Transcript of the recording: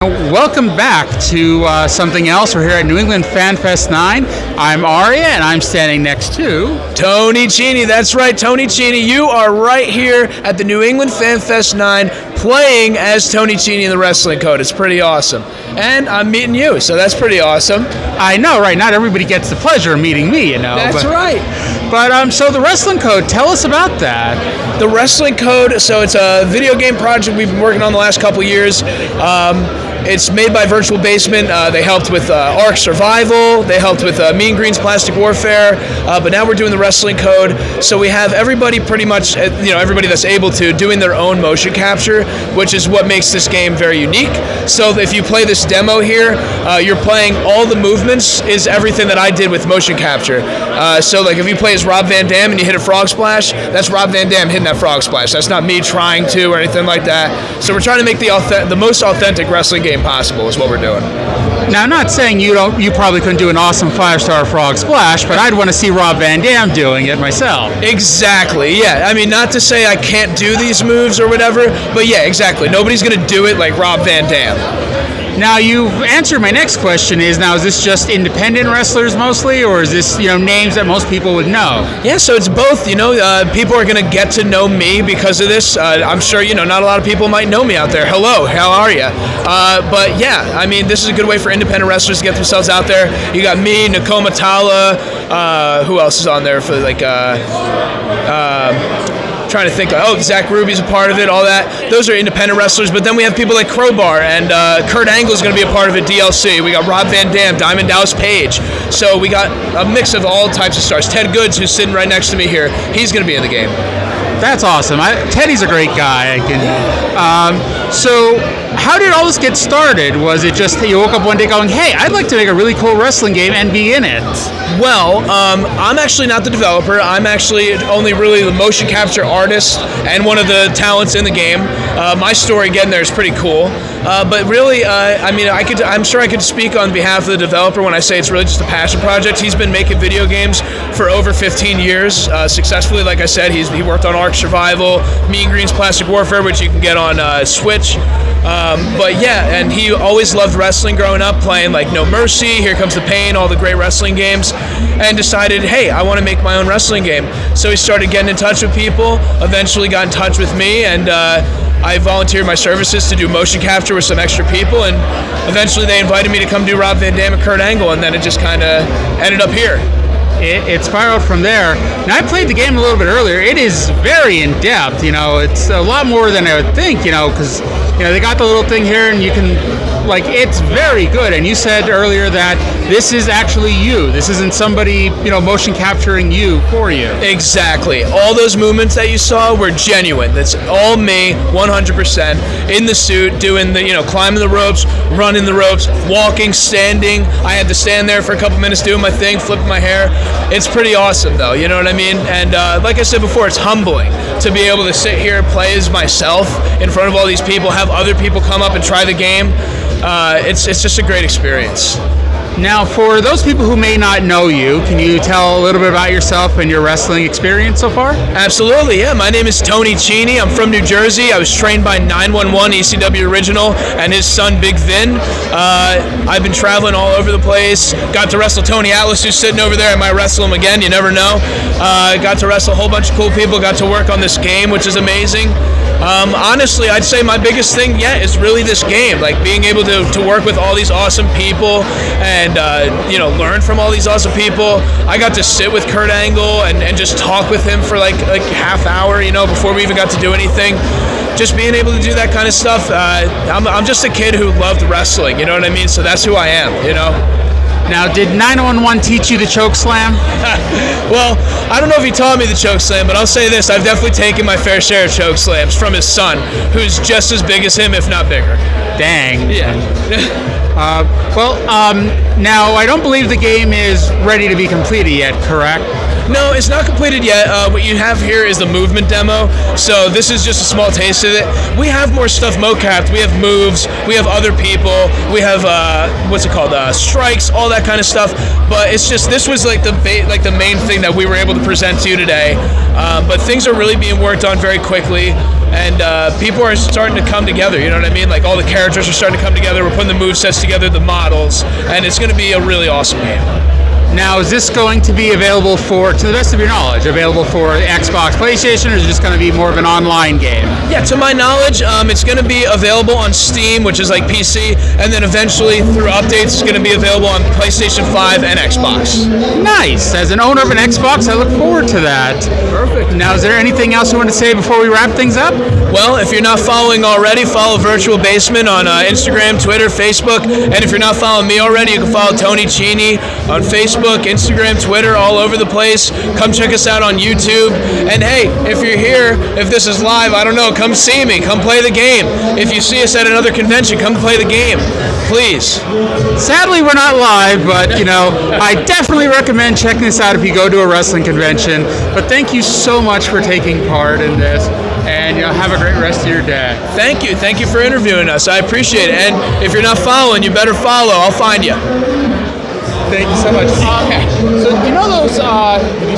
Welcome back to something else. We're here at New England Fan Fest 9. I'm Aria, and I'm standing next to... Tony Chini. That's right, Tony Chini. You are right here at the New England Fan Fest 9 playing as Tony Chini in the wrestling code. It's pretty awesome. And I'm meeting you, so that's pretty awesome. I know, right? Not everybody gets the pleasure of meeting me, That's right. But so the wrestling code, tell us about that. The wrestling code, so it's a video game project we've been working on the last couple years. It's made by Virtual Basement. They helped with Ark Survival. They helped with Mean Green's Plastic Warfare. But now we're doing the wrestling code. So we have everybody pretty much, everybody that's able to, doing their own motion capture, which is what makes this game very unique. So if you play this demo here, you're playing all the movements is everything that I did with motion capture. So like if you play as Rob Van Dam and you hit a frog splash, that's Rob Van Dam hitting that frog splash. That's not me trying to or anything like that. So we're trying to make the most authentic wrestling game possible is what we're doing. Now, I'm not saying you probably couldn't do an awesome 5-star frog splash, but I'd want to see Rob Van Dam doing it myself. Exactly, yeah. I mean, not to say I can't do these moves or whatever, but yeah, exactly. Nobody's going to do it like Rob Van Dam. Now, you've answered my next question is this just independent wrestlers mostly, or is this, names that most people would know? Yeah, so it's both, people are going to get to know me because of this. I'm sure, not a lot of people might know me out there. Hello, how are you? But yeah, I mean, this is a good way for independent wrestlers to get themselves out there. You got me, Nakoma Tala, who else is on there for trying to think, Zach Ruby's a part of it, all that. Those are independent wrestlers, but then we have people like Crowbar, and Kurt Angle's going to be a part of it, DLC. We got Rob Van Dam, Diamond Dallas Page. So we got a mix of all types of stars. Ted Goods, who's sitting right next to me here, he's going to be in the game. That's awesome. Teddy's a great guy. So how did all this get started? Was it just you woke up one day going, hey, I'd like to make a really cool wrestling game and be in it? Well, I'm actually not the developer. I'm actually only really the motion capture artist and one of the talents in the game. My story getting there is pretty cool. But really, I'm sure I could speak on behalf of the developer when I say it's really just a passion project. He's been making video games for over 15 years successfully. Like I said, he worked on Ark Survival, Mean Green's Plastic Warfare, which you can get on Switch. But yeah, and he always loved wrestling growing up, playing like No Mercy, Here Comes the Pain, all the great wrestling games, and decided, hey, I want to make my own wrestling game. So he started getting in touch with people, eventually got in touch with me, and I volunteered my services to do motion capture with some extra people, and eventually they invited me to come do Rob Van Dam and Kurt Angle, and then it just kind of ended up here. It spiraled from there. Now, I played the game a little bit earlier. It is very in-depth, It's a lot more than I would think, because, they got the little thing here, and you can, it's very good. And you said earlier that this is actually you. This isn't somebody, motion capturing you for you. Exactly. All those movements that you saw were genuine. That's all me, 100%, in the suit, doing the, climbing the ropes, running the ropes, walking, standing. I had to stand there for a couple minutes doing my thing, flipping my hair. It's pretty awesome, though, you know what I mean? And like I said before, it's humbling to be able to sit here, play as myself in front of all these people, have other people come up and try the game. It's just a great experience. Now, for those people who may not know you, can you tell a little bit about yourself and your wrestling experience so far? Absolutely, yeah. My name is Tony Chini. I'm from New Jersey. I was trained by 911 ECW Original and his son, Big Vin. I've been traveling all over the place. Got to wrestle Tony Atlas, who's sitting over there. I might wrestle him again. You never know. Got to wrestle a whole bunch of cool people. Got to work on this game, which is amazing. Honestly, I'd say my biggest thing, is really this game. Like being able to work with all these awesome people and, learn from all these awesome people. I got to sit with Kurt Angle and just talk with him for like half hour, before we even got to do anything. Just being able to do that kind of stuff. I'm just a kid who loved wrestling, you know what I mean? So that's who I am, Now, did 911 teach you the choke slam? Well, I don't know if he taught me the choke slam, but I'll say this. I've definitely taken my fair share of choke slams from his son, who's just as big as him, if not bigger. Dang. Yeah. Now, I don't believe the game is ready to be completed yet, correct? No, it's not completed yet. What you have here is the movement demo, so this is just a small taste of it. We have more stuff mocapped. We have moves, we have other people, we have strikes, all that kind of stuff. But it's just this was like the main thing that we were able to present to you today. But things are really being worked on very quickly. And people are starting to come together, you know what I mean? Like all the characters are starting to come together. We're putting the movesets together, the models, and it's going to be a really awesome game. Now, is this going to be available for, to the best of your knowledge, available for Xbox, PlayStation, or is it just going to be more of an online game? Yeah, to my knowledge, it's going to be available on Steam, which is like PC, and then eventually through updates, it's going to be available on PlayStation 5 and Xbox. Nice. As an owner of an Xbox, I look forward to that. Perfect. Now, is there anything else you want to say before we wrap things up? Well, if you're not following already, follow Virtual Basement on Instagram, Twitter, Facebook, and if you're not following me already, you can follow Tony Chini on Facebook, Instagram, Twitter, all over the place. Come check us out on YouTube. And hey, if you're here, if this is live, I don't know, come see me. Come play the game. If you see us at another convention, come play the game. Please. Sadly, we're not live, but, I definitely recommend checking this out if you go to a wrestling convention. But thank you so much for taking part in this. And have a great rest of your day. Thank you. Thank you for interviewing us. I appreciate it. And if you're not following, you better follow. I'll find you. Thank you so much. Okay. So, those